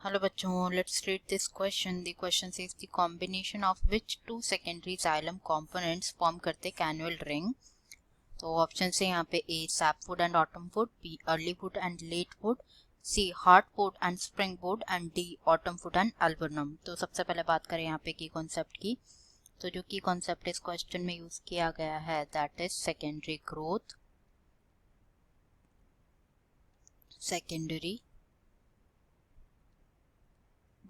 Hello बच्चों, let's read this question. The question says the combination of which two secondary xylem components form करते annual ring. तो option है यहाँ पे A sapwood and autumn wood, B early wood and late wood, C hardwood and spring wood and D autumn wood and alburnum. तो सबसे पहले बात करें यहाँ पे की कॉन्सेप्ट की. तो जो की कॉन्सेप्ट इस क्वेश्चन में यूज किया गया है that is secondary growth. Secondary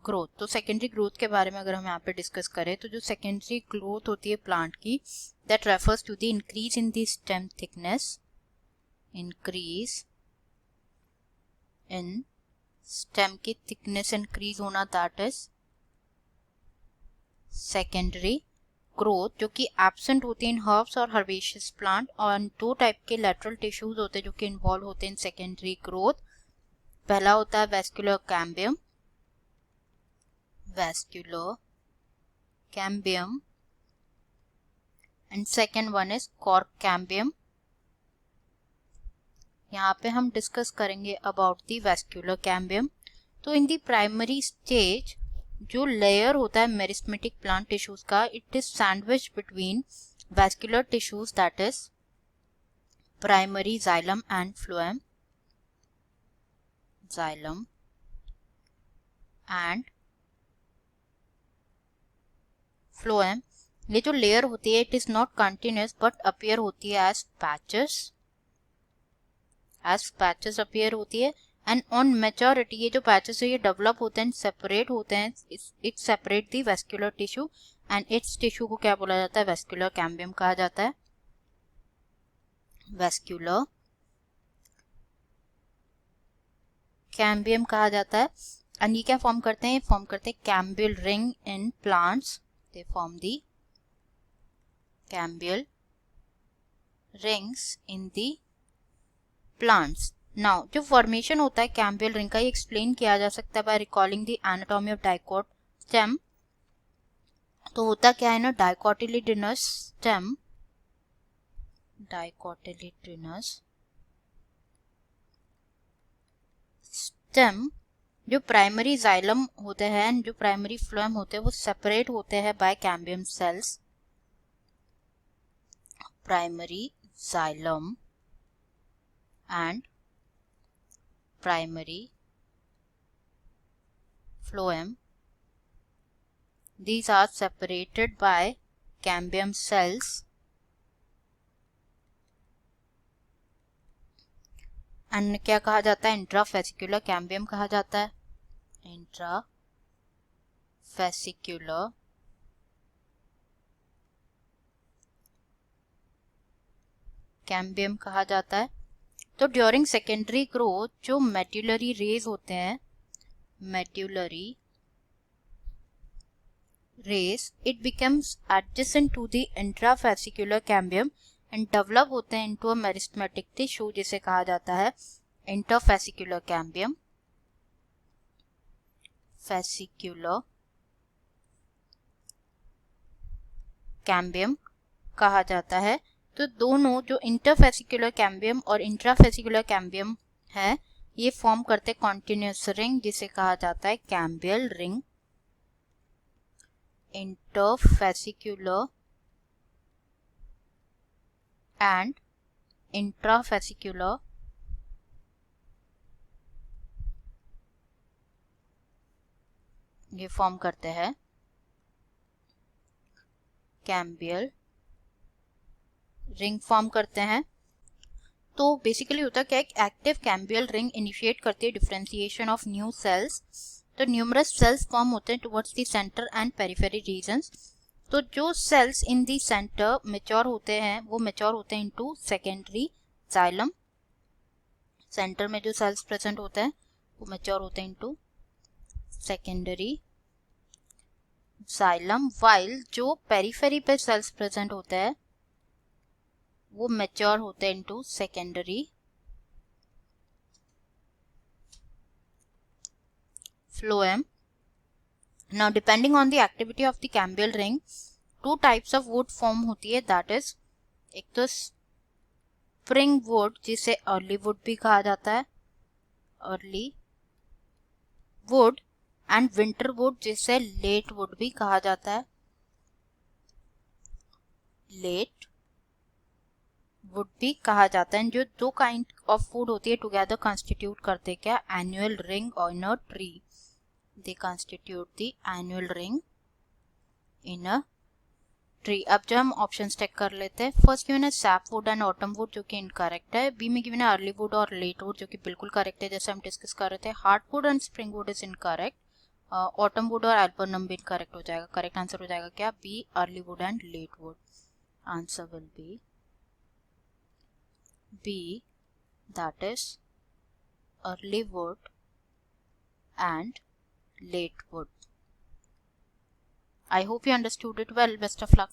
growth. तो सेकेंडरी ग्रोथ के बारे में अगर हम यहाँ पे डिस्कस करें तो जो सेकेंडरी ग्रोथ होती है प्लांट की, that refers to the increase in the stem thickness. Increase in stem की थिकनेस इंक्रीज होना, दैट इज सेकेंडरी ग्रोथ, जो कि एब्सेंट होती है इन हर्ब्स और हर्बेशियस प्लांट. और दो टाइप के लेटरल टिश्यूज होते हैं जो कि इन्वॉल्व होते हैं इन सेकेंडरी ग्रोथ. पहला होता है vascular cambium, vascular cambium, and second one is cork cambium. यहाँ पे हम डिस्कस करेंगे अबाउट द वेस्क्यूलर कैम्बियम. तो इन द प्राइमरी स्टेज जो लेयर होता है मेरिस्मेटिक प्लांट टिश्यूज का, it is sandwich between vascular tissues that is primary xylem and phloem. Xylem and phloem. ये जो लेयर होती है it is not continuous but appear होती है एज पैचेस अपीयर होती है. एंड ऑन मैच्योरिटी ये जो पैचेस है ये डेवलप होते हैं, सेपरेट होते हैं. It separate the vascular tissue and it's tissue को क्या बोला जाता है, वेस्क्यूलर कैम्बियम कहा जाता है. वेस्क्यूलर कैम्बियम कहा जाता है. एंड ये क्या फॉर्म करते हैं, फॉर्म करते हैं cambial ring in plants. They form the cambial rings in the plants. Now जो फॉर्मेशन होता है कैम्बियल रिंग का, ये एक्सप्लेन किया जा सकता है by recalling the anatomy of dicot stem. तो होता क्या है ना, डाइकोटिलिडनस स्टेम, डाइकोटिलिडनस स्टेम. जो प्राइमरी जाइलम होते हैं, जो प्राइमरी फ्लोएम होते हैं, वो सेपरेट होते हैं by cambium cells. Primary xylem and primary phloem, these are separated by cambium cells and क्या कहा जाता है, इंट्राफेसिकुलर कैम्बियम कहा जाता है. इंट्राफेसिकुलर कैम्बियम कहा जाता है. तो ड्यूरिंग सेकेंडरी ग्रोथ जो मेड्यूलरी रेज होते हैं, medullary rays, it becomes adjacent to the intrafascicular cambium and develop होते हैं इनटू अ मेरिस्मेटिक टिश्यू जिसे कहा जाता है इंटरफेसिकुलर कैम्बियम. फेसिकुलर कैम्बियम कहा जाता है. तो दोनों जो इंटरफेसिकुलर कैम्बियम और इंट्राफेसिकुलर कैम्बियम है ये फॉर्म करते कॉन्टिन्यूस रिंग जिसे कहा जाता है cambial ring. Interfascicular and intrafascicular ये फॉर्म करते हैं कैम्बियल रिंग फॉर्म करते हैं. तो बेसिकली होता क्या है, एक्टिव कैम्बियल रिंग इनिशिएट करती है डिफरेंशिएशन ऑफ न्यू सेल्स. तो न्यूमरस सेल्स फॉर्म होते हैं towards the centre and periphery regions. तो जो cells in the centre mature होते हैं वो मैच्योर होते हैं इनटू सेकेंडरी जाइलम. सेंटर में जो सेल्स प्रेजेंट होते हैं वो मैच्योर होते हैं इनटू सेकेंडरी जाइलम, वाइल जो पेरिफेरी पे सेल्स प्रेजेंट होते हैं वो मैच्योर होते हैं into secondary phloem. Now depending on the activity of the cambial ring, two types of wood form होती है, that is एक तो स्प्रिंग वुड जिसे अर्ली वुड भी कहा जाता है, early wood, and winter would जिसे लेट वुड भी कहा जाता है, लेट वुड भी कहा जाता है। जो दो काइंड ऑफ वुड होती है टुगेदर कंस्टिट्यूट करते क्या, annual ring in a tree, they constitute the annual ring in a tree. अब जो हम ऑप्शन चेक कर लेते हैं, फर्स्ट गिवन है SAP would and autumn would जो कि इनकरेक्ट है। बी में गिवन है अर्ली वुड और लेट वुड जो कि बिल्कुल करेक्ट है, जैसे हम डिस्कस कर रहे थे। Hard would and spring would is incorrect. Autumn would और एल्बर्नम भी इनकरेक्ट हो जाएगा। करेक्ट आंसर हो जाएगा क्या, B early wood and late wood. Answer will be that is early wood and late wood. I hope you understood it well. Best of luck.